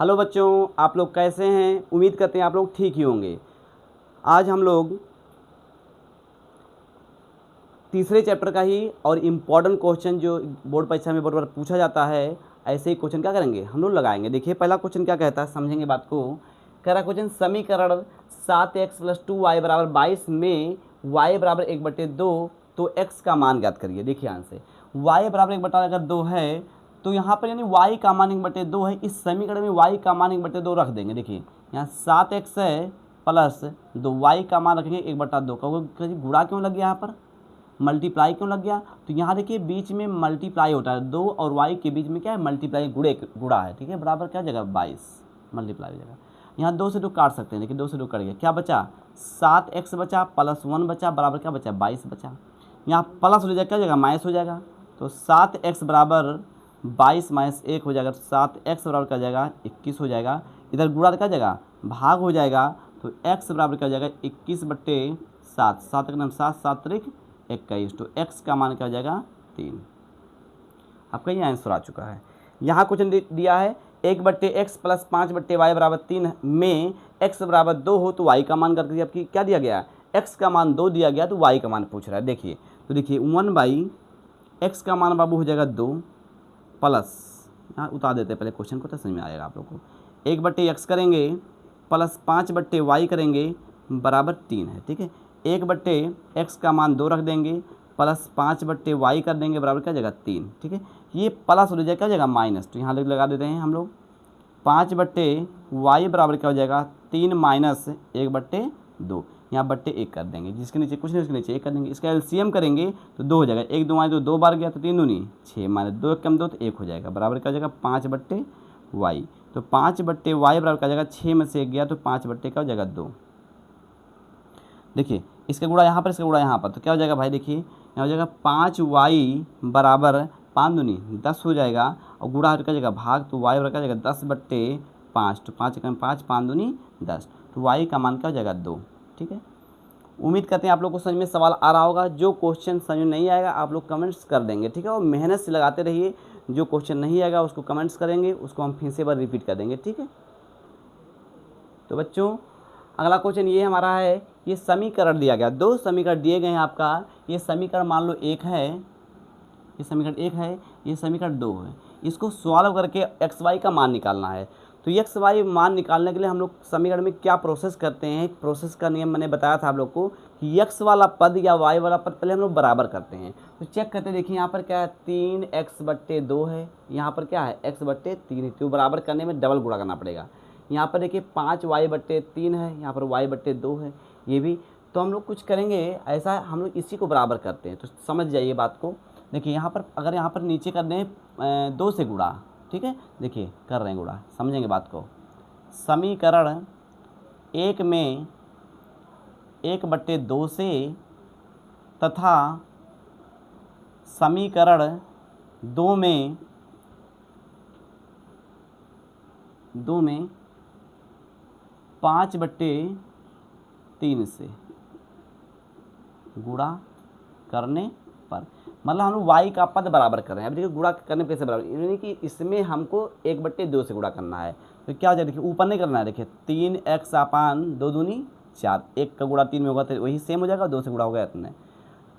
Hello बच्चों, आप लोग कैसे हैं? उम्मीद करते हैं आप लोग ठीक ही होंगे। आज हम लोग तीसरे चैप्टर का ही और इम्पॉर्टेंट क्वेश्चन जो बोर्ड परीक्षा में बार पूछा जाता है, ऐसे ही क्वेश्चन क्या करेंगे हम लोग लगाएंगे। देखिए पहला क्वेश्चन क्या कहता है, समझेंगे बात को। कह रहा क्वेश्चन समीकरण 7x + 2y = 22 में y = 1/2 तो x का मान ज्ञात करिए। देखिए यहाँ से y = 1/2 है तो यहाँ पर यानी y का मान 1/2 है। इस समीकरण में y का मान 1/2 रख देंगे। देखिए यहाँ 7x है प्लस 2y का मान रखेंगे 1/2 का। गुणा क्यों लग गया यहाँ पर, मल्टीप्लाई क्यों लग गया? तो यहाँ देखिए बीच में मल्टीप्लाई होता है, 2 और y के बीच में क्या है, मल्टीप्लाई गुणा है। ठीक है, बराबर क्या जगह 22 मल्टीप्लाई जगह। यहाँ 2 से 2 काट सकते हैं। देखिए 2 से 2 कट गया, क्या बचा 7x बचा प्लस 1 बचा, बराबर क्या बचा 22 बचा। यहाँ प्लस हो जाएगा, क्या जगह माइनस हो जाएगा। तो 7x = 22 - 1 हो जाएगा। 7x बराबर क्या हो जाएगा 21 हो जाएगा। इधर गुणा क्या जगह भाग हो जाएगा। तो x बराबर क्या हो जाएगा 21/7। 7 का नाम 7, 7 × 21। तो x का मान क्या हो जाएगा 3। आपका ये आंसर आ चुका है। यहाँ क्वेश्चन दिया है 1/x + 5/y = 3 में x = 2 हो तो y का मान कर दिया। आपकी क्या दिया गया, x का मान 2 दिया गया तो y का मान पूछ रहा है। देखिए तो देखिए 1/x का मान बाबू हो जाएगा 2 प्लस, यहाँ उतार देते हैं पहले क्वेश्चन को तो समझ में आएगा आप लोग को। 1/x करेंगे प्लस 5/y करेंगे बराबर 3 है। ठीक है, 1/x का मान 2 रख देंगे प्लस 5/y कर देंगे बराबर क्या जगह 3। ठीक है, ये प्लस हो जाएगा क्या जगह माइनस, तो यहाँ लगा देते हैं हम लोग। 5/y बराबर क्या हो जाएगा 3 - 1/2। यहाँ बट्टे 1 कर देंगे, जिसके नीचे कुछ नहीं उसके नीचे 1 कर देंगे। इसका एलसीएम करेंगे तो 2 हो जाएगा। 1 2 तो 2 बार गया तो 3 दूनी 6 - 2 कम 2 तो 1 हो जाएगा बराबर क्या हो जाएगा 5/y। तो 5/y बराबर क्या हो जाएगा 6 में से 1 गया तो 5/, क्या हो जाएगा 2। देखिए इसका गुणा यहाँ पर, इसका गुणा यहाँ पर, तो क्या हो जाएगा भाई देखिए यहाँ हो जाएगा 5y = 5 दूनी 10 हो जाएगा और गुणा का जगह भाग, तो y बराबर क्या हो जाएगा 10/5। तो 5 कम 5, 5 दूनी 10, तो y का मान क्या हो जाएगा 2। ठीक है, उम्मीद करते हैं आप लोग को समझ में सवाल आ रहा होगा। जो क्वेश्चन समझ में नहीं आएगा आप लोग कमेंट्स कर देंगे। ठीक है, और मेहनत से लगाते रहिए। जो क्वेश्चन नहीं आएगा उसको कमेंट्स करेंगे, उसको हम फिर से बार रिपीट कर देंगे। ठीक है, तो बच्चों अगला क्वेश्चन ये हमारा है, ये समीकरण दिया गया, 2 समीकरण दिए गए हैं आपका। ये समीकरण मान लो 1 है, ये समीकरण 1 है, ये समीकरण 2 है। इसको सॉल्व करके एक्स वाई का मान निकालना है। तो एक्स वाई मान निकालने के लिए हम लोग समीकरण में क्या प्रोसेस करते हैं, प्रोसेस का नियम मैंने बताया था आप लोग को कि एक्स वाला पद या वाई वाला पद पहले हम लोग बराबर करते हैं। तो चेक करते हैं, देखिए यहाँ पर क्या है 3x/2 है, यहाँ पर क्या है x/3 है। तो बराबर करने में डबल गुणा करना पड़ेगा। यहाँ पर देखिए 5y/3 है, यहाँ पर y/2 है ये भी। तो हम लोग कुछ करेंगे ऐसा, हम लोग इसी को बराबर करते हैं। तो समझ जाइए बात को। देखिए यहाँ पर अगर यहाँ पर नीचे कर दें 2 से गुणा, ठीक है, देखिए कर रहे हैं गुणा, समझेंगे बात को। समीकरण 1 में 1/2 से तथा समीकरण 2 में 5/3 से गुणा करने पर, मतलब हम लोग y का पद बराबर कर रहे हैं। अब देखिए गुणा करने पर कैसे बराबर, यानी कि इसमें हमको 1/2 से गुणा करना है। तो क्या हो जाए, देखिए ऊपर नहीं करना है। देखिए 3x/2 दूनी 4, 1 का गुणा 3 में होगा तो वही सेम हो जाएगा, 2 से गुणा हो गया इतने।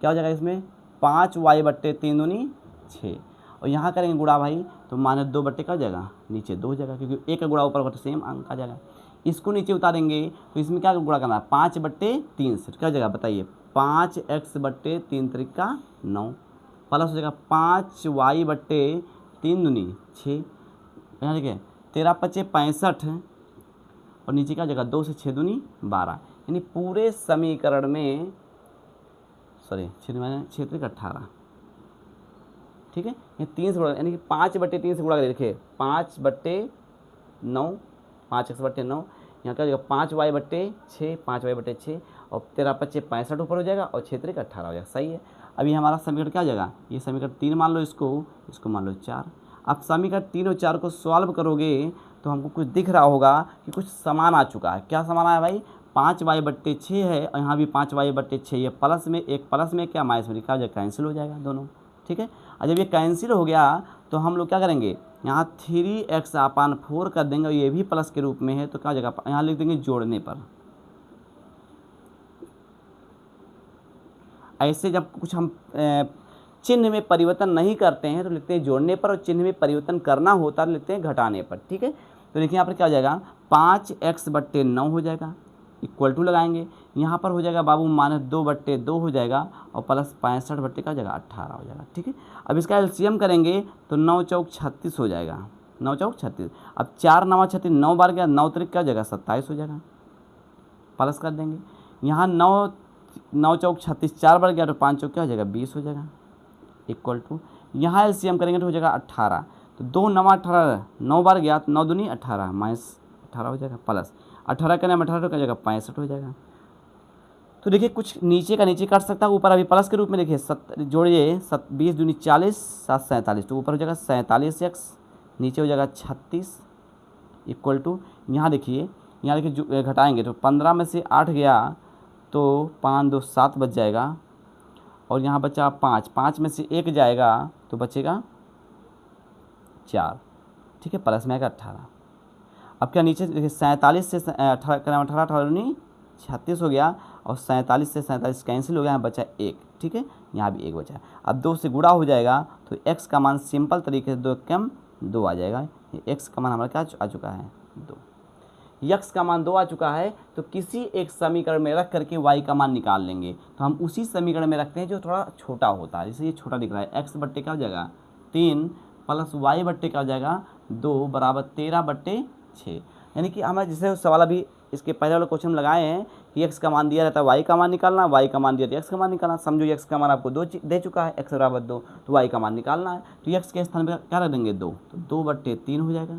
क्या हो जाएगा इसमें 5y/3 दूनी 6, और यहाँ करेंगे गुणा भाई तो -2/, का हो जाएगा नीचे 2 हो जाएगा, क्योंकि 1 का गुणा ऊपर होगा तो सेम अंक आ जाएगा। इसको नीचे उतारेंगे तो इसमें क्या गुणा करना है 5/3 से, क्या हो जाएगा बताइए 5x/3 × 9 प्लस हो जाएगा 5y/3 दूनी 6, यहाँ देखिए 13 × 5 = 65 और नीचे क्या हो जाएगा 2 से 6 दूनी 12। यानी पूरे समीकरण में सॉरी 6 × 18, ठीक है, ये 3 से गुणा, यानी कि 5/3 से गुणा करिए। देखिए 5/9, 5x/9, यहाँ क्या हो जाएगा 5y/6, 5y/6 और 13 × 5 = 65 ऊपर हो जाएगा और 6 × 18 हो जाएगा। सही है। अभी हमारा समीकरण क्या हो जाएगा, ये समीकरण 3 मान लो, इसको मान लो 4। अब समीकरण 3 और 4 को सॉल्व करोगे तो हमको कुछ दिख रहा होगा कि कुछ समान आ चुका है। क्या समान आया भाई 5y/6 है और यहाँ भी 5y/6, ये प्लस में एक प्लस में क्या माइनस में, क्या हो जाएगा कैंसिल हो जाएगा दोनों। ठीक है, और जब ये कैंसिल हो गया तो हम लोग क्या करेंगे, यहाँ 3x/4 कर देंगे और ये भी प्लस के रूप में है तो क्या हो जाएगा, यहाँ लिख देंगे जोड़ने पर। ऐसे जब कुछ हम चिन्ह में परिवर्तन नहीं करते हैं तो लिखते हैं जोड़ने पर, और चिन्ह में परिवर्तन करना होता है तो लिखते हैं घटाने पर। ठीक है, तो देखिए यहाँ पर क्या हो जाएगा, 5x/9 हो जाएगा, इक्वल टू लगाएंगे, यहाँ पर हो जाएगा बाबू -2/2 हो जाएगा, और प्लस 65 का जगह 18 हो जाएगा। ठीक है, अब इसका एलसीएम करेंगे तो 9 चौक 36 हो जाएगा, 9 चौक 36। अब 4 9 36, 9 बार गया, 9 त्रिक का जगह 27 हो जाएगा, प्लस कर देंगे। यहाँ 9 चौक 36, 4 बार गया तो 5 चौक क्या हो जाएगा, 20 हो जाएगा, इक्वल टू यहाँ एलसीएम करेंगे तो हो जाएगा 18, तो 2 9 18, 9 बार गया तो 9 दूनी 18 -18 हो जाएगा, प्लस 18 का नाम 18 तो क्या जाएगा 65 हो जाएगा। तो देखिए कुछ नीचे का नीचे काट सकता है, ऊपर अभी प्लस के रूप में देखिए जोड़िए, 20 दूनी 40, 7 47, तो ऊपर हो जाएगा 47x, नीचे हो जाएगा 36, इक्वल टू यहाँ देखिए घटाएंगे तो 15 में से 8 गया तो 5 2 7 बच जाएगा, और यहाँ बचा 5 में से 1 जाएगा तो बचेगा 4। ठीक है, प्लस में आएगा 18। अब क्या नीचे देखिए 47 से 18 36 हो गया, और 47 से 47 कैंसिल हो गया, यहाँ बचा 1। ठीक है, यहाँ भी 1 बचा। अब 2 से गुणा हो जाएगा तो x का मान सिंपल तरीके से 2 कम 2 आ जाएगा, x का मान हमारा क्या आ चुका है 2। x का मान 2 आ चुका है, तो किसी एक समीकरण में रख करके y का मान निकाल लेंगे। तो हम उसी समीकरण में रखते हैं जो थोड़ा छोटा होता है, जैसे ये छोटा दिख रहा है, x/क्या हो जाएगा 3 प्लस y/क्या हो जाएगा 2 बराबर 13/6। यानी कि हमें जैसे सवाल अभी इसके पहले वाले क्वेश्चन लगाए हैं कि x का मान दिया रहता है, y का मान निकालना, y का मान दिया तो x का मान निकालना। समझो x का मान आपको 2 दे चुका है, x बराबर 2, तो y का मान निकालना है, तो x के स्थान पर क्या रख देंगे 2, तो 2/3 हो जाएगा,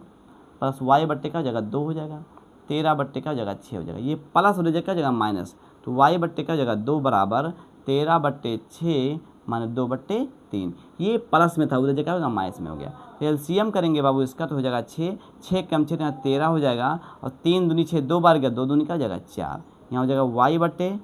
प्लस y/क्या हो जाएगा 2 हो जाएगा, 13/क्या हो जाएगा 6 हो जाएगा, ये प्लस हो जाएगा क्या जगह माइनस, तो y/क्या हो जाएगा 2 बराबर 13/6 माइनस 2/3, ये प्लस में था, उधर क्या होगा माइनस में हो गया। तो एलसीएम करेंगे बाबू इसका तो हो जाएगा 6, 6 कम 6 13 हो जाएगा, और 3 दूनी 6, 2 बार गया 2 दूनी का हो जाएगा 4, यहाँ हो जाएगा y/2,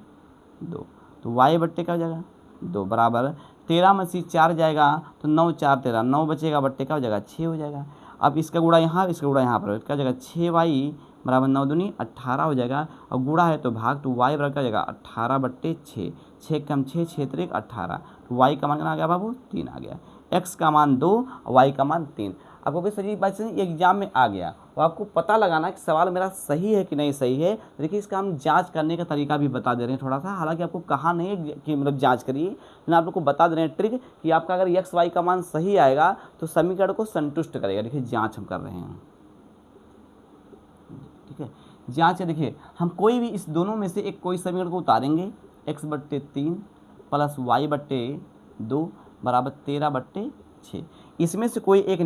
तो y/क्या हो जाएगा 2 बराबर 13 में से 4 जाएगा तो 9 4 13, 9 बचेगा बट्टे का हो जाएगा 6 हो जाएगा। अब इसका गुणा यहाँ, इसका गुणा यहाँ पर क्या हो जाएगा 6y बराबर 9 दूनी 18 हो जाएगा, और गुणा है तो भाग, तो y बराबर क्या हो जाएगा 18/6, 6 कम 6 6 त्रिक 18, तो y का मान कितना आ गया बाबू 3 आ गया, x का मान 2 और y का मान 3। आपको कोई सही बात से एग्जाम में आ गया, और आपको पता लगाना कि सवाल मेरा सही है कि नहीं सही है। देखिए इसका हम जांच करने का तरीका भी बता दे रहे हैं थोड़ा सा, हालांकि आपको कहा नहीं है कि मतलब जांच करिए, लेकिन आप लोग को बता दे रहे हैं ट्रिक कि आपका अगर x y का मान सही आएगा तो समीकरण को संतुष्ट करेगा। देखिए जाँच हम कर रहे हैं, ठीक है, जांच है। देखिए हम कोई भी इस दोनों में से एक कोई समीकरण को उतारेंगे, x/3 प्लस y/2 बराबर 13/6, इसमें से कोई एक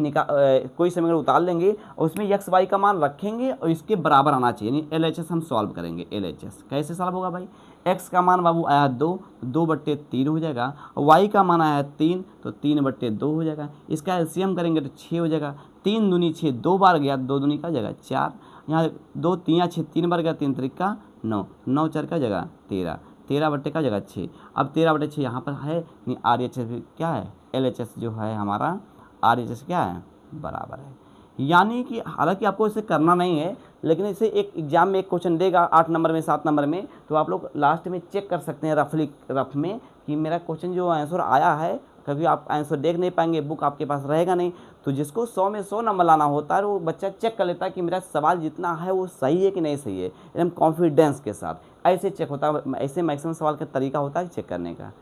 कोई समीकरण उतार लेंगे और उसमें x y का मान रखेंगे और इसके बराबर आना चाहिए, यानी LHS हम सॉल्व करेंगे। LHS कैसे सॉल्व होगा भाई, x का मान बाबू आया 2, 2/3 हो जाएगा, और y का मान आया 3, तो 3/2 हो जाएगा। इसका एलसीएम करेंगे तो 6 हो जाएगा, 3 दूनी 6, 2 बार गया 2 दूनी का जगह 4, यहाँ 2 3 6, 3 बार गया 3 त्रिक का 9, 9 4 का जगह 13, 13/का का जगह 6। अब 13/6 यहाँ पर है नहीं, RHS क्या है, LHS जो है हमारा RHS क्या है बराबर है। यानी कि हालांकि आपको इसे करना नहीं है, लेकिन इसे एक एग्जाम में एक क्वेश्चन देगा 8 नंबर में 7 नंबर में, तो आप लोग लास्ट में चेक कर सकते हैं रफ में कि मेरा क्वेश्चन जो आंसर आया है। कभी आप आंसर देख नहीं पाएंगे, बुक आपके पास रहेगा नहीं, तो जिसको 100 में 100 नंबर लाना होता है वो बच्चा चेक कर लेता है कि मेरा सवाल जितना है वो सही है कि नहीं सही है, एकदम कॉन्फिडेंस के साथ ऐसे चेक होता है। ऐसे मैक्सिमम सवाल का तरीका होता है चेक करने का।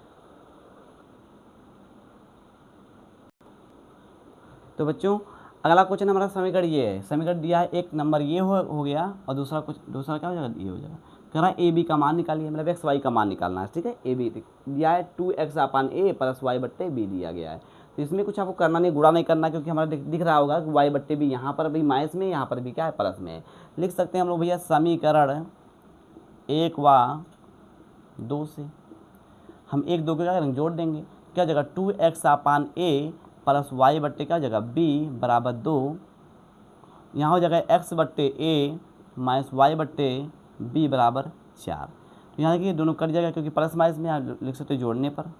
तो बच्चों अगला क्वेश्चन हमारा समीकरण ये है, समीकरण दिया है, एक नंबर ये हो गया, और दूसरा क्या हो जाएगा, ये हो जाएगा। कह रहा है ए बी का मान निकालिए, मतलब एक्स वाई का मान निकालना है, ठीक है। ए बी दिया है 2x/a प्लस y/b दिया गया है, तो इसमें कुछ आपको करना नहीं, गुणा नहीं करना, क्योंकि हमारा दिख रहा होगा कि y/b यहाँ पर भी माइनस में, यहाँ पर भी क्या है प्लस में है। लिख सकते हैं हम लोग भैया समीकरण 1 व 2 से हम 1 2 के क्या करेंगे, जोड़ देंगे, क्या जगह 2x/a प्लस y/, क्या जगह b बराबर 2, यहाँ हो जाएगा x/a माइनस y/b बराबर 4। तो यहाँ देखिए दोनों कट जाएगा, क्योंकि प्लस माइनस में यहाँ लिख सकते जोड़ने पर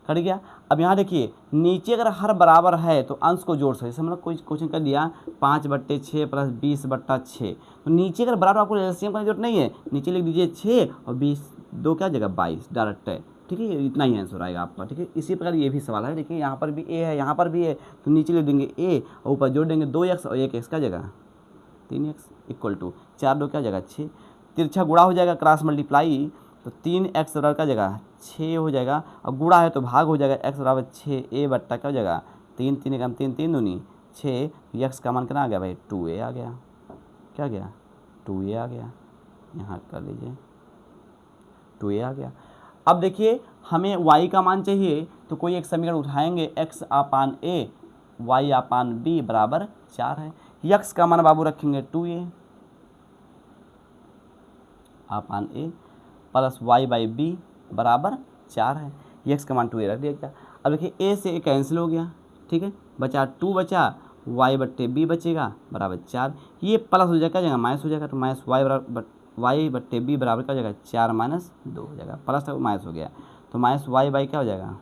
कट गया। अब यहाँ देखिए नीचे अगर हर बराबर है तो अंश को जोड़ सकते, जैसे हमने कोई क्वेश्चन कर दिया 5/6 प्लस 20/6, तो नीचे अगर बराबर आपको एलसीएम करने की जरूरत नहीं है, नीचे लिख दीजिए 6 और 20 2 क्या जगह 22 डायरेक्ट है, ठीक है, इतना ही आंसर आएगा आपका, ठीक है। इसी प्रकार ये भी सवाल है, देखिए यहाँ पर भी ए है, यहाँ पर भी है, तो नीचे लिख देंगे ए और ऊपर जोड़ देंगे 2x और 1x का जगह 3x इक्वल टू 4 2 क्या जगह 6, तिरछा गुणा हो जाएगा क्रॉस मल्टीप्लाई, तो 3x बराबर का जगह 6 हो जाएगा, और गुणा है तो भाग हो जाएगा, x बराबर 6 a बट्टा क्या हो जाएगा 3 3 एकम 3 3 दूनी 6, x का मान कितना आ गया भाई 2a आ गया, क्या गया 2a आ गया, यहाँ कर लीजिए 2a आ गया। अब देखिए हमें y का मान चाहिए, तो कोई एक समीकरण उठाएंगे, x upon a y upon b बराबर 4 है, x का मान बाबू रखेंगे 2a upon a plus y by B बराबर 4 है, x का मान 2a रख दिया गया। अब देखिए a से a कैंसिल हो गया, ठीक है, बचा 2 बचा, y बट्टे b बचेगा बराबर 4, ये प्लस हो जाएगा जगह माइनस हो जाएगा, तो माइनस y बराबर y बट्टे b बराबर क्या हो जाएगा 4 माइनस 2 हो जाएगा, प्लस था माइनस हो गया, तो माइनस y बाई क्या हो जाएगा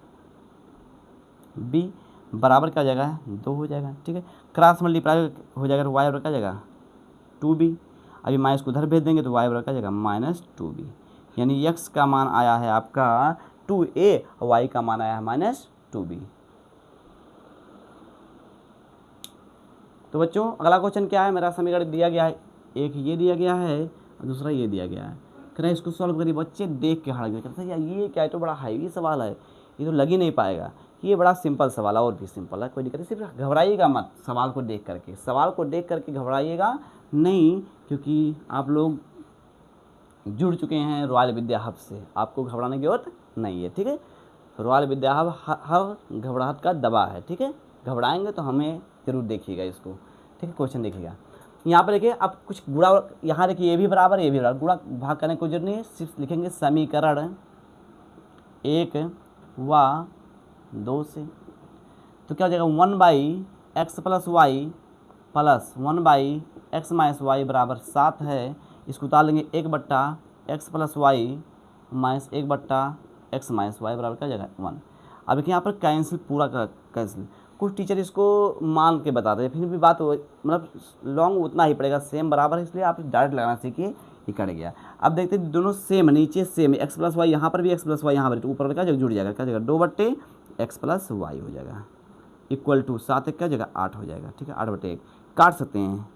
b बराबर क्या हो जाएगा 2 हो जाएगा, ठीक है, क्रॉस मल्टीप्लाई हो जाएगा, तो y बराबर क्या हो जाएगा 2b, अभी माइनस को उधर भेज देंगे तो y बराबर क्या हो जाएगा माइनस 2b, यानी x का मान आया है आपका 2a और y का मान आया है माइनस 2b। तो बच्चों अगला क्वेश्चन क्या है, मेरा समीकरण दिया गया है, एक ये दिया गया है और दूसरा ये दिया गया है, कह रहे इसको सॉल्व करिए, बच्चे देख के हड़ गए, कहते हैं यार ये क्या है, तो बड़ा हाईवी सवाल है, ये तो लग ही नहीं पाएगा, ये बड़ा सिंपल सवाल है, और भी सिंपल है, कोई दिक्कत नहीं, सिर्फ घबराइएगा मत, सवाल को देख करके घबराइएगा नहीं, क्योंकि आप लोग जुड़ चुके हैं रॉयल विद्या हब से, आपको घबराने की जरूरत नहीं है, ठीक है। रॉयल विद्या हब हर घबराहट का दवा है, ठीक है, घबराएंगे तो हमें जरूर देखिएगा इसको, ठीक है। क्वेश्चन देखिएगा यहाँ पर, देखिए अब कुछ गुणा, यहाँ देखिए ये भी बराबर ये भी बराबर, गुणा भाग करने की कोई जरूरत नहीं है, सिर्फ लिखेंगे समीकरण 1 व 2 से, तो क्या हो जाएगा 1/x plus Y plus 1/x minus Y बराबर 7 है, इसको उतार लेंगे 1/x plus Y minus 1/x minus Y बराबर क्या जगह 1। अब देखिए यहाँ पर कैंसिल, पूरा कैंसिल, कुछ टीचर इसको मान के बताते हैं, फिर भी बात मतलब लॉन्ग उतना ही पड़ेगा, सेम बराबर है, इसलिए आप डायरेक्ट लगाना सीखिए, ये कट गया। अब देखते हैं दोनों सेम, नीचे सेम, एक्स प्लस वाई यहाँ पर भी एक्स प्लस वाई यहाँ पर, ऊपर क्या जगह जुड़ जाएगा, क्या जगह 2/x प्लस वाई हो जाएगा इक्वल टू 7 क्या जगह 8 हो जाएगा, ठीक है, 8/1 काट सकते हैं,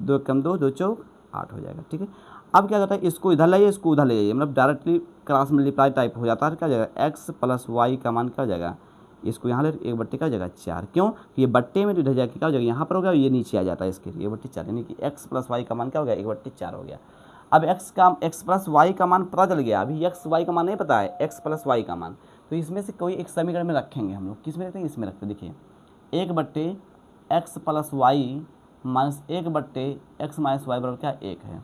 2 कम 2 2 चौक 8 हो जाएगा, ठीक है। अब क्या करता है, इसको इधर ले जाइए, इसको उधर ले जाइए, मतलब डायरेक्टली क्रॉस मल्टीप्लाई टाइप हो जाता है, क्या जाएगा x प्लस वाई का मान क्या हो जाएगा, इसको यहाँ ले 1/4 क्या हो जाएगा 4, क्यों, ये बट्टे में तो इधर जाके क्या हो जाएगा यहाँ पर हो गया, ये नीचे आ जाता है इसके 1/4, यानी कि x प्लस वाई का मान क्या हो गया 1/4 हो गया। अब x प्लस वाई का मान पता चल गया, अभी x वाई का मान नहीं पता है, x प्लस वाई का मान, तो इसमें से कोई एक समीकरण में रखेंगे हम लोग, किस में रखते हैं, इसमें रखते हैं, देखिए 1/x plus Y minus 1/x minus Y बराबर क्या 1 है।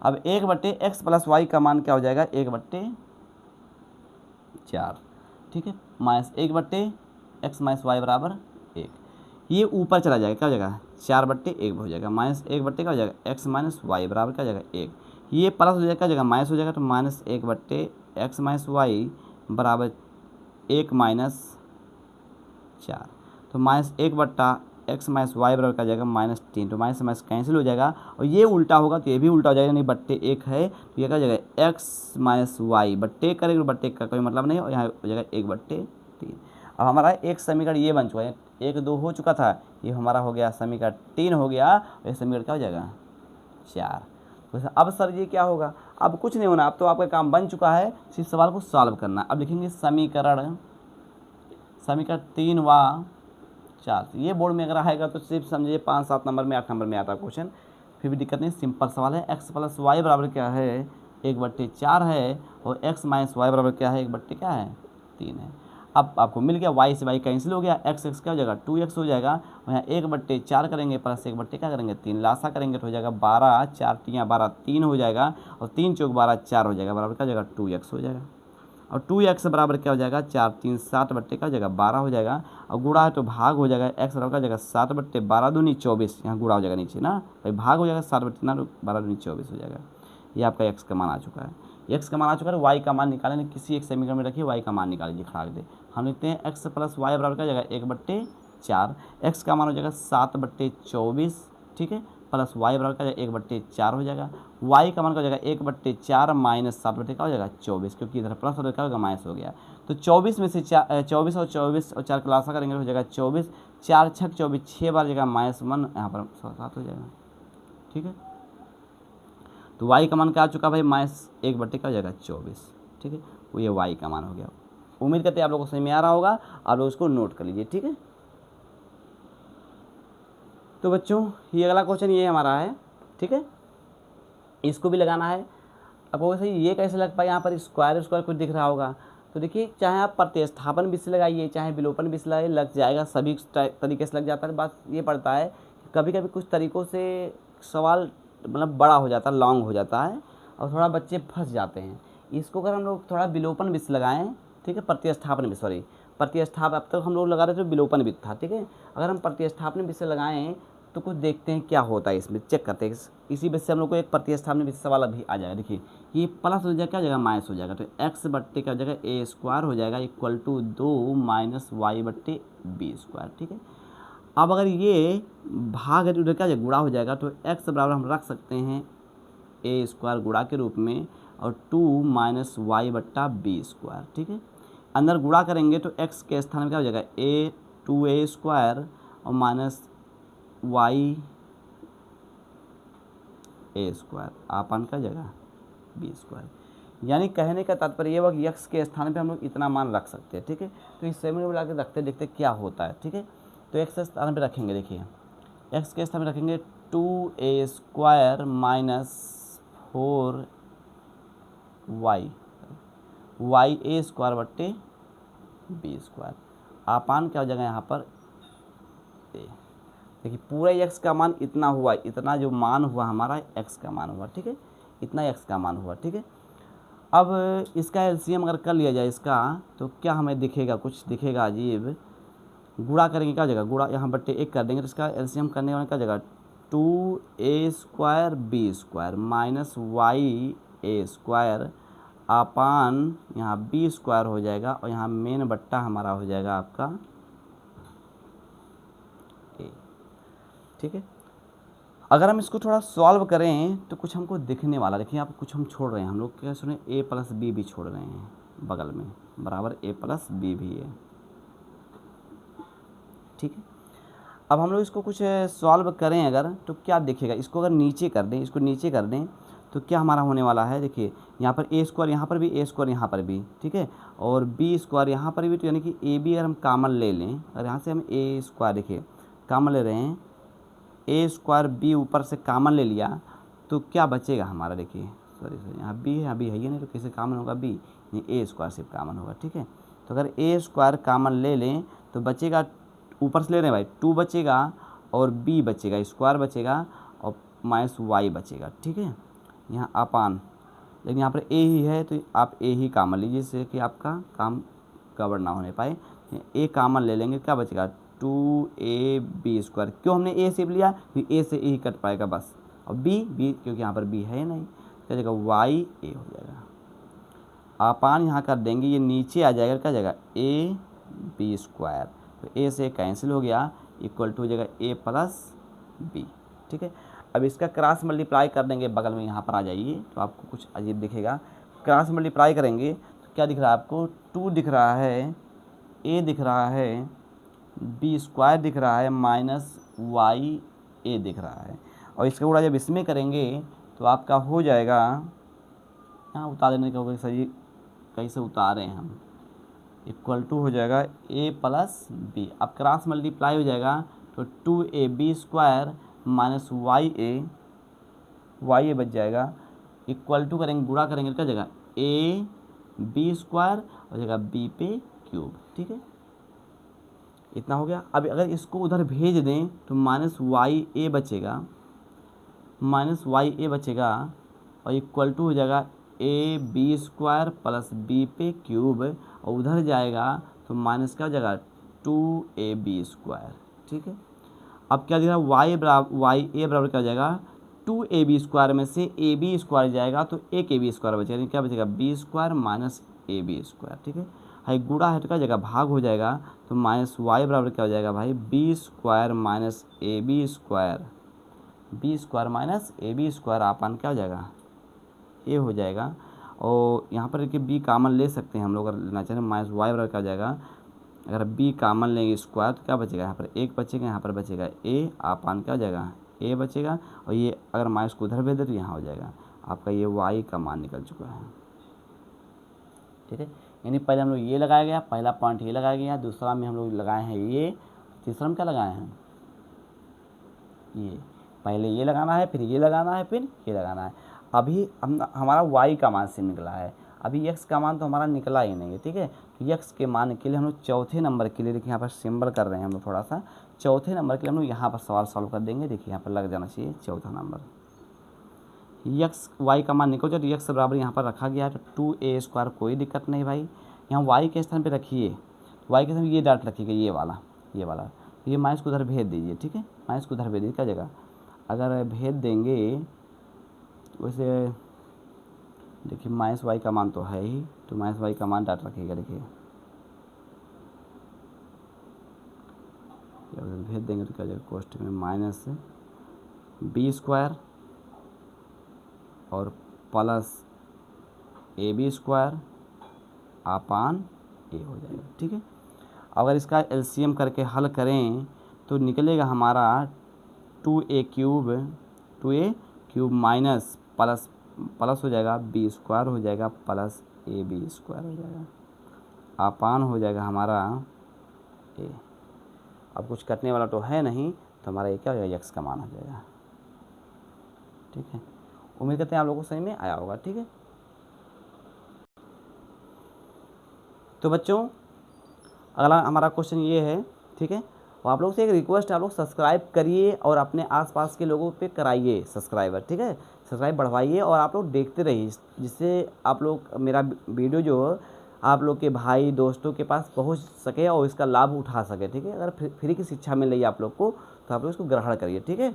अब 1/x प्लस वाई का मान क्या हो जाएगा 1/4, ठीक है, माइनस 1/x माइनस वाई बराबर 1, ये ऊपर चला जाएगा, क्या हो जाएगा 4/1 हो जाएगा, माइनस 1/क्या हो जाएगा x माइनस वाई बराबर क्या हो जाएगा 1, ये प्लस हो जाएगा, क्या जगह माइनस हो जाएगा, तो माइनस 1/x माइनस वाई बराबर 1 माइनस 4, तो माइनस 1/x माइनस वाई बराबर क्या जाएगा -3, तो माइनस माइनस कैंसिल हो जाएगा, और ये उल्टा होगा तो ये भी उल्टा हो जाएगा, नहीं 1/1 है तो ये क्या जाएगा x माइनस वाई बट्टे करेगा, बट्टे का कोई मतलब नहीं, और यहाँ हो जाएगा 1/3। अब हमारा एक समीकरण ये बन चुका है, 1 2 हो चुका था, ये हमारा हो गया समीकरण 3 हो गया, ये समीकरण क्या हो जाएगा 4। तो अब सर ये क्या होगा, अब कुछ नहीं होना, अब तो आपका काम बन चुका है, सिर्फ सवाल को सॉल्व करना। अब लिखेंगे समीकरण 3 व 4, ये बोर्ड में अगर आएगा तो सिर्फ समझिए 5 7 नंबर में 8 नंबर में आता है क्वेश्चन, फिर भी दिक्कत नहीं, सिंपल सवाल है। x प्लस वाई बराबर क्या है 1/4 है, और x माइनस वाई बराबर क्या है 1/3 क्या है 3 है। अब आपको मिल गया, y से y कैंसिल हो गया, x क्या हो जाएगा 2x हो जाएगा, और यहाँ 1/4 करेंगे प्लस 1/3 क्या करेंगे 3, लासा करेंगे तो हो जाएगा 12, 4 × 12 3 हो जाएगा, और 3 चौक 12 4 हो जाएगा, बराबर क्या हो जाएगा 2x हो जाएगा, और 2x बराबर क्या हो जाएगा 4 3 7/क्या हो जाएगा 12 हो जाएगा, और गुणा है तो भाग हो जाएगा, x बराबर क्या हो जाएगा 7/12 दूनी 24, यहाँ गुणा हो जाएगा नीचे ना, भाई भाग हो जाएगा 7/12 दूनी 24 हो जाएगा, ये आपका x का मान आ चुका है, x का मान आ चुका है, y का मान निकालेंगे, किसी एक समीकरण में रखिए y का मान निकाल लीजिए, खड़ा दे, हम लिखते हैं एक्स प्लस वाई बराबर क्या हो जाएगा 1/4। एक्स का मान हो जाएगा 7/24, ठीक है, प्लस वाई बराबर क्या हो जाएगा 1/4 हो जाएगा। वाई का मान क्या हो जाएगा 1/4 माइनस 7 क्या हो जाएगा 24, क्योंकि इधर प्लस और क्या होगा माइनस हो गया। तो 24 में से 24 और 4 खुलासा करेंगे हो जाएगा 24, 4 छक 24, 6 बार जगह -1, यहाँ पर 7 हो जाएगा, ठीक है। तो वाई का मान क्या आ चुका भाई -1 क्या हो जाएगा 24, ठीक है, वो ये वाई का मान हो गया। उम्मीद करते हैं आप लोगों को समझ में आ रहा होगा, आप लोग उसको नोट कर लीजिए, ठीक है। तो बच्चों ये अगला क्वेश्चन ये हमारा है, ठीक है, इसको भी लगाना है। अब वो सही ये कैसे लग पाए, यहाँ पर स्क्वायर स्क्वायर कुछ दिख रहा होगा। तो देखिए चाहे आप प्रतिस्थापन भी से लगाइए चाहे विलोपन भी से लगाइए, लग जाएगा, सभी तरीके से लग जाता है। बात ये पड़ता है कि कभी कभी कुछ तरीक़ों से सवाल मतलब बड़ा हो जाता है, लॉन्ग हो जाता है और थोड़ा बच्चे फंस जाते हैं। इसको अगर हम लोग थोड़ा विलोपन भी से लगाएँ, ठीक है, प्रतिस्थापन भी, सॉरी प्रतिस्थापन, अब तक हम लोग लगा रहे थे विलोपन भी था, ठीक है। अगर हम प्रतिस्थापन भी से लगाएँ तो कुछ देखते हैं क्या होता है, इसमें चेक करते हैं। इसी वजह से हम लोग को एक प्रतिस्थापन भी सवाल अभी आ जाएगा। देखिए ये प्लस हो जाएगा, क्या हो जाएगा माइनस हो जाएगा, तो एक्स बट्टे क्या हो जाएगा ए स्क्वायर हो जाएगा इक्वल टू 2 माइनस वाई बट्टे बी स्क्वायर, ठीक है। अब अगर ये भाग उधर क्या हो जाएगा गुणा हो जाएगा, तो एक्स बराबर हम रख सकते हैं ए स्क्वायर गुणा के रूप में और 2 माइनस वाई बट्टा बी स्क्वायर, ठीक है। अंदर गुणा करेंगे तो एक्स के स्थान में क्या हो जाएगा 2a स्क्वायर और माइनस वाई ए स्क्वायर आपन का जगह बी स्क्वायर। यानी कहने का तात्पर्य ये हुआ कि एक्स के स्थान पे हम लोग इतना मान रख सकते हैं, ठीक है। तो इस सेमी में के रखते देखते क्या होता है, ठीक है। तो एक्स के स्थान पे रखेंगे, देखिए एक्स के स्थान पे रखेंगे 2a स्क्वायर माइनस 4y ए स्क्वायर बट्टे बी स्क्वायर आपान क्या हो जाएगा यहाँ पर ए। देखिए पूरा एक्स का मान इतना हुआ, इतना जो मान हुआ हमारा एक्स का मान हुआ, ठीक है, इतना एक्स का मान हुआ, ठीक है। अब इसका एलसीएम अगर कर लिया जाए इसका, तो क्या हमें दिखेगा, कुछ दिखेगा अजीब। गुणा करेंगे क्या हो जाएगा, गुणा यहाँ बट्टे 1 कर देंगे तो इसका एलसीएम करने वाला क्या हो जाएगा 2a square B square minus Y A square अपान यहाँ बी स्क्वायर हो जाएगा और यहाँ मेन बट्टा हमारा हो जाएगा आपका ए, ठीक है। अगर हम इसको थोड़ा सॉल्व करें तो कुछ हमको दिखने वाला, देखिए आप कुछ हम छोड़ रहे हैं, हम लोग क्या सुने a प्लस बी भी छोड़ रहे हैं बगल में, बराबर a प्लस बी भी है, ठीक है। अब हम लोग इसको कुछ सॉल्व करें अगर, तो क्या दिखेगा, इसको अगर नीचे कर दें, इसको नीचे कर दें तो क्या हमारा होने वाला है। देखिए यहाँ पर ए स्क्वायर, यहाँ पर भी ए स्क्वायर, यहाँ पर भी, ठीक है, और बी स्क्वायर यहाँ पर भी, तो यानी कि ए बी अगर हम कॉमन ले लें और यहाँ से हम ए स्क्वायर देखिए कॉमन ले रहे हैं, ए स्क्वायर बी ऊपर से कॉमन ले लिया तो क्या बचेगा हमारा, देखिए सॉरी यहाँ बी है, यहाँ बी है ही नहीं, तो कैसे कॉमन होगा बी, ए स्क्वायर सिर्फ कॉमन होगा, ठीक है। तो अगर ए स्क्वायर कॉमन ले लें तो बचेगा, ऊपर से ले रहे हैं भाई 2 बचेगा और बी बचेगा स्क्वायर बचेगा और माइनस वाई बचेगा, ठीक है, यहाँ अपान, लेकिन यहाँ पर ए ही है तो आप ए ही कॉमन लीजिए जिससे कि आपका काम कवर ना होने पाए। ए कॉमन ले लेंगे, क्या बचेगा 2a बी स्क्वायर, क्यों हमने ए से लिया क्योंकि ए से ए ही कट पाएगा बस, और बी क्योंकि यहाँ पर बी है नहीं, क्या जाएगा वाई ए हो जाएगा, अपान यहाँ कर देंगे, ये नीचे आ जाएगा, क्या जाएगा ए बी स्क्वायर, तो ए से कैंसिल हो गया इक्वल टू हो जाएगा ए प्लस बी, ठीक है। अब इसका क्रॉस मल्टीप्लाई कर देंगे, बगल में यहाँ पर आ जाइए तो आपको कुछ अजीब दिखेगा। क्रॉस मल्टीप्लाई करेंगे तो क्या दिख रहा है आपको, 2 दिख रहा है, ए दिख रहा है, बी स्क्वायर दिख रहा है, माइनस वाई ए दिख रहा है, और इसका गुणा जब इसमें करेंगे तो आपका हो जाएगा, यहाँ उतार देने का सही कैसे उतारें हम, इक्वल टू हो जाएगा ए प्लस बी। अब क्रॉस मल्टीप्लाई हो जाएगा तो 2a B square minus Y A बच जाएगा, इक्वल टू करेंगे गुणा करेंगे क्या जाएगा ए बी स्क्वायर हो जाएगा बी पे क्यूब, ठीक है, इतना हो गया। अब अगर इसको उधर भेज दें तो माइनस वाई ए बचेगा और इक्वल टू हो जाएगा A B square plus B पे क्यूब, और उधर जाएगा तो माइनस क्या हो जाएगा 2a बी स्क्वायर, ठीक है। अब क्या दिख रहा है वाई ए बराबर क्या हो जाएगा 2a बी स्क्वायर में से ए बी स्क्वायर जाएगा तो एक ए बी स्क्वायर बचेगा, यानी क्या बचेगा B square minus A B square, ठीक है। भाई गुणा है तो क्या हो जाएगा, भाग हो जाएगा, तो माइनस वाई बराबर क्या हो जाएगा भाई, B square minus A B square, B square minus A B square आपान क्या हो जाएगा, ए हो जाएगा। और यहाँ पर देखिए बी कामन ले सकते हैं हम लोग, अगर लेना चाहें माइनस वाई बराबर क्या हो जाएगा, अगर बी कामन लेंगे स्क्वायर तो क्या बचेगा, यहाँ पर एक बचेगा, यहाँ पर बचेगा ए आपान क्या हो जाएगा, ए बचेगा। और ये अगर माइनस को उधर भेज दे तो यहाँ हो जाएगा आपका ये वाई का मान निकल चुका है। ठीक है, यानी पहले हम लोग ये लगाया गया, पहला पॉइंट ये लगाया गया, दूसरा में हम लोग लगाए हैं ये, तीसरा में क्या लगाए हैं ये, पहले ये लगाना है, फिर ये लगाना है, फिर ये लगाना है। अभी हमारा y का मान से निकला है, अभी x का मान तो हमारा निकला ही नहीं है। ठीक है, तो x के मान के लिए हम लोग चौथे नंबर के लिए, देखिए यहाँ पर सिंबल कर रहे हैं हम लोग थोड़ा सा, चौथे नंबर के लिए हम लोग यहाँ पर सवाल सॉल्व कर देंगे। देखिए यहाँ पर लग जाना चाहिए चौथा नंबर, x y का मान निकल जाए तो x बराबर यहाँ पर रखा गया है, तो 2a स्क्वायर, कोई दिक्कत नहीं भाई, यहाँ y के स्थान पर रखिए, y के स्थान पर ये डाट रखिएगा, ये वाला, तो ये माइनस को उधर भेज दीजिए। ठीक है, माइनस को उधर भेज दीजिए, क्या जगह अगर भेज देंगे, वैसे देखिए माइनस वाई का मान तो है ही, तो माइनस वाई का मान डाट रखिएगा। देखिए भेज देंगे तो क्या जाएगा, कोष्ट में माइनस बी स्क्वायर और प्लस ए बी स्क्वायर आपान ए हो जाएगा। ठीक है, अगर इसका एलसीएम करके हल करें तो निकलेगा हमारा 2a क्यूब माइनस प्लस हो जाएगा बी स्क्वायर हो जाएगा प्लस ए बी स्क्वायर हो जाएगा, आपान हो जाएगा हमारा ए। अब कुछ कटने वाला तो है नहीं, तो हमारा ये क्या हो जाएगा, एक्स का मान हो जाएगा। ठीक है, उम्मीद करते हैं आप लोगों को समझ में आया होगा। ठीक है, तो बच्चों अगला हमारा क्वेश्चन ये है। ठीक है, और आप लोग से एक रिक्वेस्ट है, आप लोग सब्सक्राइब करिए और अपने आसपास के लोगों पे कराइए सब्सक्राइबर। ठीक है, सब्सक्राइब बढ़वाइए और आप लोग देखते रहिए, जिससे आप लोग मेरा वीडियो जो आप लोग के भाई दोस्तों के पास पहुंच सके और इसका लाभ उठा सके। ठीक है, अगर फ्री की शिक्षा मिल रही है आप लोग को तो आप लोग इसको ग्रहण करिए। ठीक है,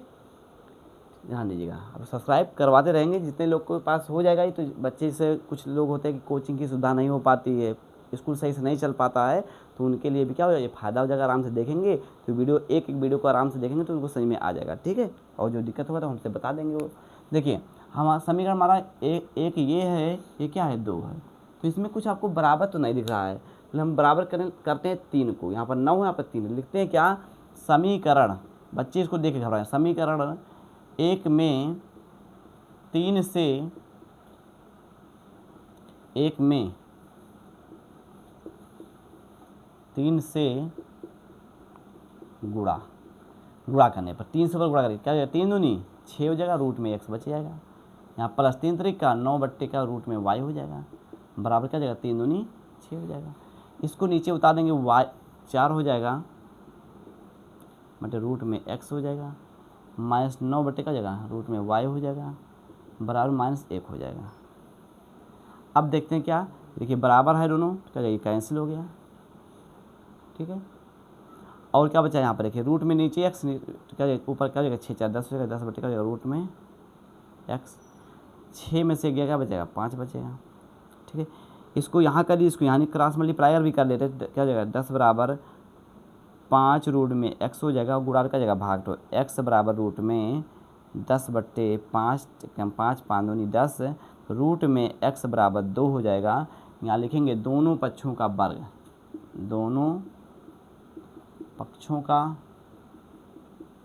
ध्यान दीजिएगा, आप सब्सक्राइब करवाते रहेंगे, जितने लोग के पास हो जाएगा। तो बच्चे से कुछ लोग होते हैं कि कोचिंग की सुविधा नहीं हो पाती है, स्कूल सही से नहीं चल पाता है, तो उनके लिए भी क्या हो जाएगा, फ़ायदा हो जाएगा। आराम से देखेंगे तो वीडियो एक वीडियो को आराम से देखेंगे तो उनको समझ में आ जाएगा। ठीक है, और जो दिक्कत होगा तो हमसे बता देंगे वो। देखिए हमारा समीकरण हमारा एक ये है, ये क्या है 2 है, तो इसमें कुछ आपको बराबर तो नहीं दिख रहा है, तो हम बराबर करते हैं 3 को, यहाँ पर 9 है, यहाँ पर 3 लिखते हैं क्या, समीकरण, बच्चे इसको देख के घबराएं, समीकरण 1 में 3 से 1 में 3 से गुणा करने पर 3 से गुणा करेंगे, क्या हो जाएगा, 3 दूनी 6 हो जाएगा, रूट में x बच जाएगा, यहाँ प्लस 3 तरीका 9 बट्टे का रूट में y हो जाएगा, बराबर क्या जाएगा, 3 दूनी 6 हो जाएगा। इसको नीचे उतार देंगे, y 4 हो जाएगा बटे रूट में x हो जाएगा, माइनस 9 बट्टे का जगह रूट में y हो जाएगा, बराबर माइनस 1 हो जाएगा। अब देखते हैं क्या, देखिए बराबर है दोनों, क्या जाएगा, कैंसिल हो गया। ठीक है, और क्या बचा यहाँ पर, देखिए रूट में नीचे x, तो क्या जाएगा ऊपर, क्या जाएगा 6 4 10 हो जाएगा, 10 बटे का जाएगा रूट में x, 6 में से गया क्या बचेगा, 5 बचेगा। ठीक है, इसको यहाँ कर दी, इसको यहाँ क्रॉस मल्टीप्लायर भी कर लेते, क्या जाएगा 10 बराबर 5 रूट में x हो जाएगा, और गुणा का जाएगा भाग, तो x बराबर रूट में 10 बट्टे 5 5 5 दूनी 10, रूट में x बराबर 2 हो जाएगा। यहाँ लिखेंगे दोनों पक्षों का वर्ग, दोनों पक्षों का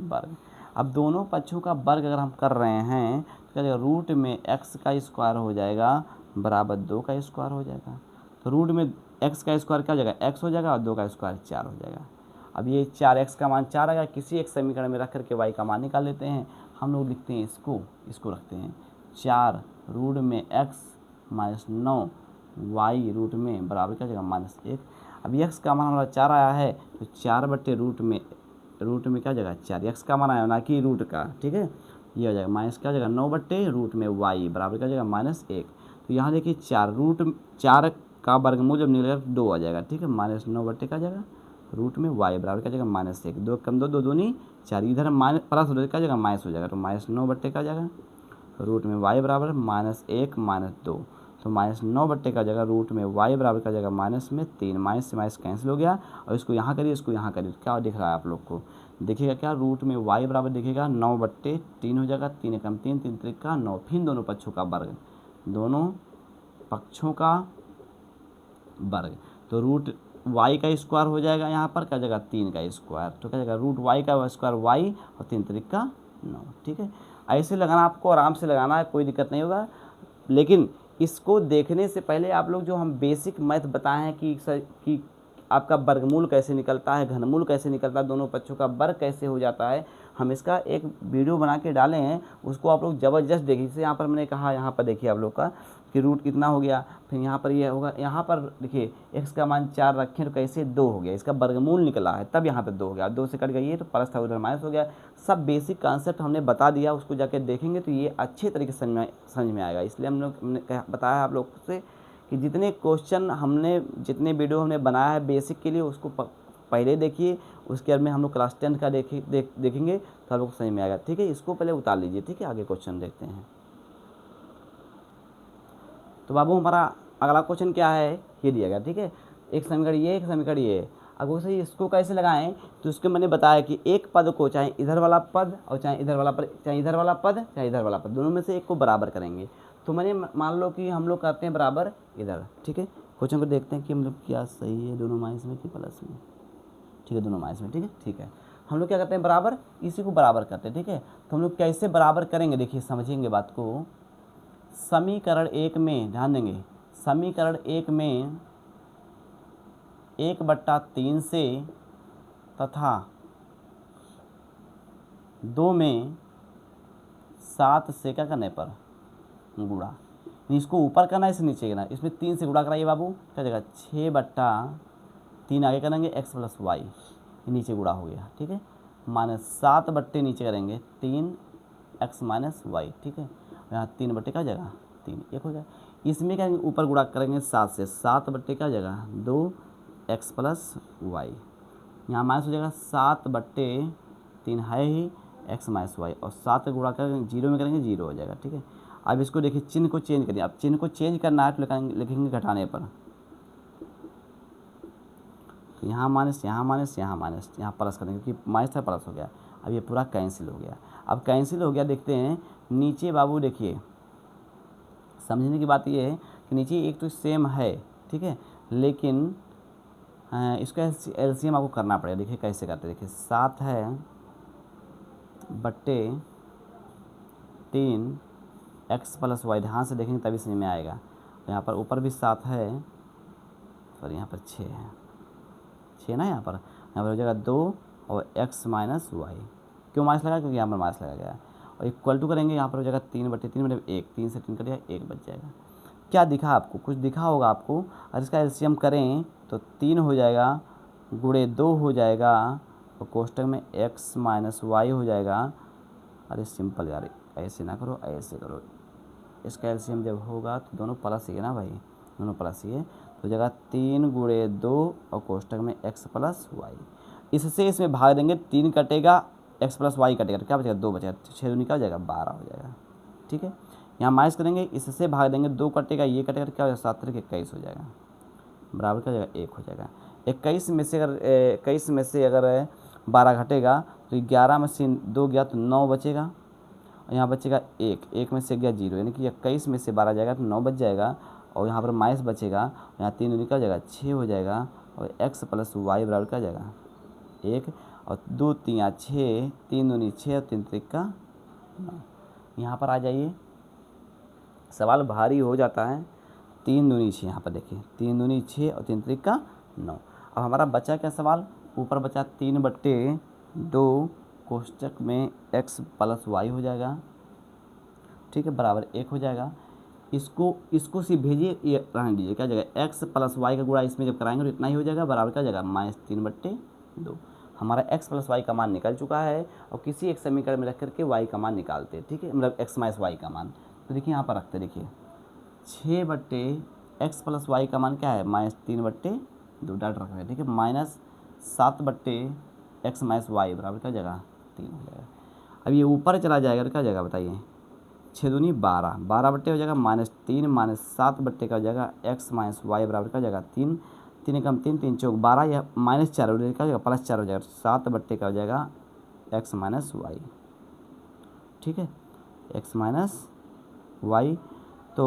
वर्ग। अब दोनों पक्षों का वर्ग अगर हम कर रहे हैं तो क्या जाएगा, रूट में x का स्क्वायर हो जाएगा बराबर 2 का स्क्वायर हो जाएगा, तो रूट में x का स्क्वायर क्या हो जाएगा, x हो जाएगा, और 2 का स्क्वायर 4 हो जाएगा। अब ये 4x का मान 4 आएगा, किसी एक समीकरण में रख करके y का मान निकाल लेते हैं। हम लोग लिखते हैं इसको रखते हैं 4 रूट में x माइनस 9 y रूट में बराबर क्या हो जाएगा, -1। अब x का मान हमारा 4 आया है, तो 4 बट्टे रूट में क्या हो जाएगा 4, x का मान आया ना कि रूट का। ठीक है, ये हो जाएगा माइनस क्या हो जाएगा 9 बट्टे रूट में y बराबर क्या हो जाएगा -1। तो यहाँ देखिए 4 का वर्गमूल जब निकलेगा 2 आ जाएगा। ठीक है, -9 बट्टे का जाएगा रूट में y बराबर क्या जाएगा -1, 2 कम 2 2 दूनी 4, इधर माइनस प्लस हो जाएगा, क्या जाएगा माइनस हो जाएगा, तो -9 बट्टे का जाएगा रूट में y बराबर -1 -2, तो -9 बट्टे का जगह रूट में y बराबर का जगह माइनस में 3, माइनस से माइनस कैंसिल हो गया और इसको यहाँ करिए, इसको यहाँ करिए, क्या दिख रहा है आप लोग को? देखिएगा क्या, रूट में y बराबर देखिएगा 9/3 हो जाएगा, 3 एकम 3, 3 त्रिका 9, फिर दोनों पक्षों का वर्ग, दोनों पक्षों का वर्ग, तो रूट y का स्क्वायर हो जाएगा यहाँ पर क्या जगह 3 का स्क्वायर, तो क्या जगह रूट y का स्क्वायर y और 3 त्रिका 9। ठीक है, ऐसे लगाना, आपको आराम से लगाना है, कोई दिक्कत नहीं होगा। लेकिन इसको देखने से पहले आप लोग जो हम बेसिक मैथ बताए हैं कि आपका वर्गमूल कैसे निकलता है, घनमूल कैसे निकलता है, दोनों पक्षों का वर्ग कैसे हो जाता है, हम इसका एक वीडियो बना के डाले हैं, उसको आप लोग ज़बरदस्त देखिए। जैसे यहाँ पर मैंने कहा, यहाँ पर देखिए आप लोग का कि रूट कितना हो गया, फिर यहाँ पर ये होगा, यहाँ पर देखिए x का मान 4 रखें तो कैसे 2 हो गया, इसका वर्गमूल निकला है, तब यहाँ पर 2 हो गया, 2 से कट गई, ये तो प्लस था उधर माइनस हो गया। सब बेसिक कॉन्सेप्ट हमने बता दिया, उसको जाके देखेंगे तो ये अच्छे तरीके से समझ में आएगा। इसलिए हमने बताया आप लोग से कि जितने क्वेश्चन हमने, जितने वीडियो हमने बनाया है बेसिक के लिए, उसको पहले देखिए, उसके बाद में हम लोग क्लास 10 का देखेंगे तो आप लोग समझ में आएगा। ठीक है, इसको पहले उतार लीजिए। ठीक है, आगे क्वेश्चन देखते हैं। तो बाबू हमारा अगला क्वेश्चन क्या है, ये दिया गया। ठीक है, एक समीकरण ये, एक समीकरण ये। अगर सही इसको कैसे लगाएं, तो उसके मैंने बताया कि एक पद को, चाहे इधर वाला पद और चाहे इधर वाला पद, चाहे इधर वाला पद चाहे इधर वाला पद, दोनों में से एक को बराबर करेंगे। तो मैंने मान लो कि हम लोग करते हैं बराबर इधर। ठीक है, क्वेश्चन को देखते हैं कि हम लोग क्या सही है, दोनों माइनस में कि प्लस में। ठीक है, दोनों माइनस में। ठीक है, ठीक है, हम लोग क्या करते हैं बराबर, इसी को बराबर करते हैं। ठीक है, तो हम लोग कैसे बराबर करेंगे, देखिए समझेंगे बात को। समीकरण 1 में ध्यान देंगे, समीकरण 1 में 1/3 से तथा 2 में 7 से क्या करने पर गुणा, इसको ऊपर करना है, इसे नीचे करना है, इसमें 3 से गुणा कराइए बाबू, क्या जगह 6/3 आगे करेंगे x प्लस वाई, नीचे गुणा हो गया। ठीक है, -7 बट्टे नीचे करेंगे 3x माइनस वाई। ठीक है, यहाँ 3 बट्टे का जगह 3 1 हो जाए, इसमें क्या ऊपर गुणा करेंगे 7 से, 7 बट्टे का जगह 2x प्लस वाई, यहाँ माइनस हो जाएगा 7/3 है ही x माइनस वाई, और 7 का गुणा करेंगे 0 में करेंगे 0 हो जाएगा। ठीक है, अब इसको देखिए, चिन्ह को चेंज करिए। अब चिन्ह को चेंज करना है तो लिखेंगे घटाने पर, तो यहाँ माइनस, यहाँ माइनस, यहाँ माइनस, यहाँ प्लस करेंगे क्योंकि माइनस था प्लस हो गया। अब ये पूरा कैंसिल हो गया। अब कैंसिल हो गया, देखते हैं नीचे बाबू, देखिए समझने की बात ये है कि नीचे एक तो सेम है। ठीक है, लेकिन इसका एलसीएम आपको करना पड़ेगा। देखिए कैसे करते हैं, देखिए 7 है बट्टे 3 x प्लस वाई, ध्यान से देखेंगे तभी समझ में आएगा। यहाँ पर ऊपर भी 7 है और यहाँ पर 6 है, 6 ना, यहाँ पर हो जाएगा 2 और x माइनस वाई। क्यों माइनस लगा, क्योंकि यहाँ पर माइनस लगा गया। और इक्वल टू करेंगे, यहाँ पर हो जाएगा 3/3 मतलब 1, 3 से 3 कट जाएगा, 1 बच जाएगा। क्या दिखा आपको, कुछ दिखा होगा आपको। और इसका एलसीएम करें तो 3 हो जाएगा, गुणे 2 हो जाएगा, और कोष्टक में x माइनस वाई हो जाएगा। अरे सिंपल यार, ऐसे ना करो, ऐसे करो। इसका एलसीएम जब होगा तो दोनों प्लस ही है ना भाई, दोनों प्लस ही है, तो जगह 3 गुणे 2 और कोष्टक में x प्लस वाई। इससे इसमें भाग देंगे, 3 कटेगा, x प्लस वाई कटेगा, तो क्या बचेगा 2 बचेगा, 6 निकल जाएगा 12 हो जाएगा। ठीक है, यहाँ माइनस करेंगे, इससे भाग देंगे, 2 कटेगा, ये कटेगा, तो क्या हो जाएगा 7 तरीके 21 हो जाएगा, बराबर का जगह 1 हो जाएगा। 21 में से अगर 12 घटेगा तो 11 में से 2 गया तो 9 बचेगा, और यहाँ बचेगा 1 में से गया 0, यानी कि 21 में से 12 जाएगा तो 9 बच जाएगा, और यहाँ पर माइनस बचेगा, यहाँ 3 निकल जाएगा 6 हो जाएगा, और x प्लस वाई बराबर का जाएगा 1, और 2 3 6, 3 दूनी 6 और 3 त्रिका 9। यहाँ पर आ जाइए, सवाल भारी हो जाता है। 3 दूनी 6, यहाँ पर देखिए 3 दूनी 6 और 3 त्रिका 9। अब हमारा बचा क्या सवाल, ऊपर बचा 3/2 कोष्टक में x प्लस वाई हो जाएगा। ठीक है, बराबर 1 हो जाएगा। इसको सिर्फ भेजिए, ये रहने दीजिए, क्या जाएगा x प्लस वाई का गुणा इसमें जब कराएंगे तो इतना ही हो जाएगा, बराबर का जाएगा -3/2। हमारा x प्लस वाई का मान निकल चुका है, और किसी एक समीकरण में रख करके y का मान निकालते हैं। ठीक है, मतलब x माइनस वाई का मान, तो देखिए यहाँ पर रखते, देखिए 6/x प्लस वाई का मान क्या है, -3/2 डाट रखा है। ठीक है, -7/x माइनस वाई बराबर का जगह 3 हो जाएगा। अब ये ऊपर चला जाएगा तो क्या जाएगा बताइए, छः दूनी 12, 12 बट्टे हो जाएगा -3 -7 बट्टे का हो जाएगा x माइनस वाई बराबर का हो जाएगा 3, 3 कम 3, 3 चौक 12 या -4 का हो जाएगा +4 हो जाएगा 7 बट्टे का हो जाएगा x माइनस वाई। ठीक है, x माइनस वाई, तो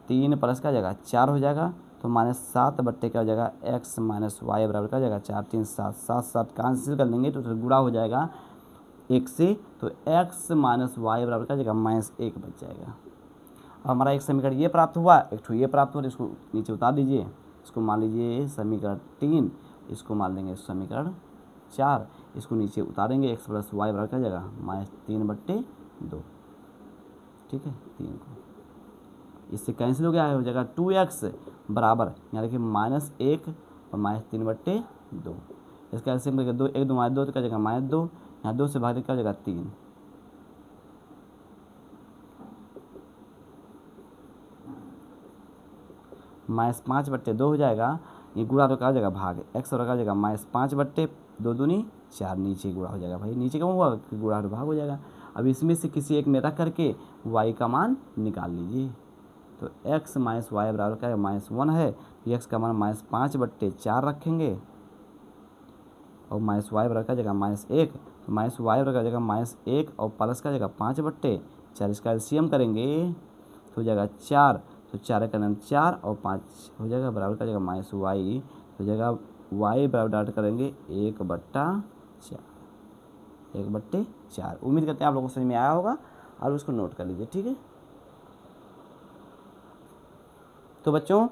3 प्लस का हो जाएगा 4 हो जाएगा, तो -7 बट्टे का हो जाएगा x माइनस वाई बराबर का हो जाएगा 4 3 7, 7 7 कैंसिल कर लेंगे तो गुणा हो जाएगा 1 से, तो x माइनस वाई बराबर का हो जाएगा -1 बच जाएगा। अब हमारा एक समीकरण ये प्राप्त हुआ, एक ठो ये प्राप्त हुआ, इसको नीचे उतार दीजिए, इसको मान लीजिए समीकरण 3, इसको मान लेंगे समीकरण 4, इसको नीचे उतारेंगे x प्लस वाई बराबर का हो जाएगा -3/2। ठीक है, 3 को इससे कैंसिल हो गया है, हो जाएगा 2x बराबर, यहाँ देखिए -1 और -3/2, इसका ऐसे करके 2 1 2 -2 तो क्या जाएगा -2, यहाँ 2 से भाग क्या हो जाएगा 3, -5/2 हो जाएगा, ये गुणा तो क्या हो जाएगा भाग, x और क्या हो जाएगा -5/2 दूनी 4, नीचे गुणा हो जाएगा, भाई नीचे क्यों हुआ कि गुणा तो भाग हो जाएगा। अब इसमें से किसी एक में रख करके y का मान निकाल लीजिए, तो x माइनस वाई बराबर क्या है -1 है, x का मान -5/4 रखेंगे और माइनस वाई बराबर का जगह -1, तो माइनस वाई बराबर का जगह -1 और प्लस का जगह 5/4, इसका एलसीएम करेंगे तो हो जाएगा 4, तो 4 का नाम 4 और 5 हो जाएगा बराबर का जगह -y, तो जगह y बराबर डाट करेंगे 1/4, 1/4। उम्मीद करते हैं आप लोगों को समझ में आया होगा और उसको नोट कर लीजिए। ठीक है, तो बच्चों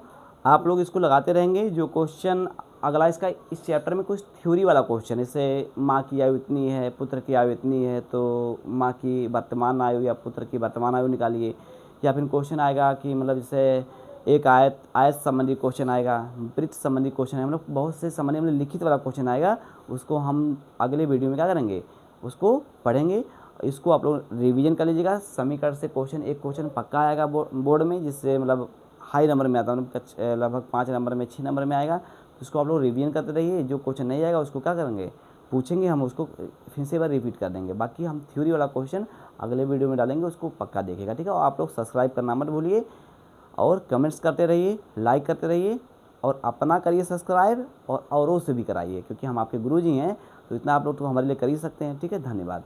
आप लोग इसको लगाते रहेंगे। जो क्वेश्चन अगला इसका इस चैप्टर में कुछ थ्योरी वाला क्वेश्चन, जैसे माँ की आयु इतनी है, पुत्र की आयु इतनी है, तो माँ की वर्तमान आयु या पुत्र की वर्तमान आयु निकालिए। या फिर क्वेश्चन आएगा कि मतलब जैसे एक आयत संबंधी क्वेश्चन आएगा, वृत्त संबंधी क्वेश्चन है, मतलब बहुत से संबंधी मतलब लिखित वाला क्वेश्चन आएगा, उसको हम अगले वीडियो में क्या करेंगे, उसको पढ़ेंगे। इसको आप लोग रिवीजन कर लीजिएगा। समीकरण से क्वेश्चन एक क्वेश्चन पक्का आएगा बोर्ड में, जिससे मतलब हाई नंबर में आता है, लगभग 5 नंबर में 6 नंबर में आएगा। उसको आप लोग रिवीजन करते रहिए। जो क्वेश्चन नहीं आएगा उसको क्या करेंगे, पूछेंगे, हम उसको फिर से एक बार रिपीट कर देंगे। बाकी हम थ्योरी वाला क्वेश्चन अगले वीडियो में डालेंगे, उसको पक्का देखिएगा। ठीक है, और आप लोग सब्सक्राइब करना मत भूलिए और कमेंट्स करते रहिए, लाइक करते रहिए और अपना करिए सब्सक्राइब और औरों से भी कराइए, क्योंकि हम आपके गुरुजी हैं, तो इतना आप लोग तो हमारे लिए कर ही सकते हैं। ठीक है, धन्यवाद।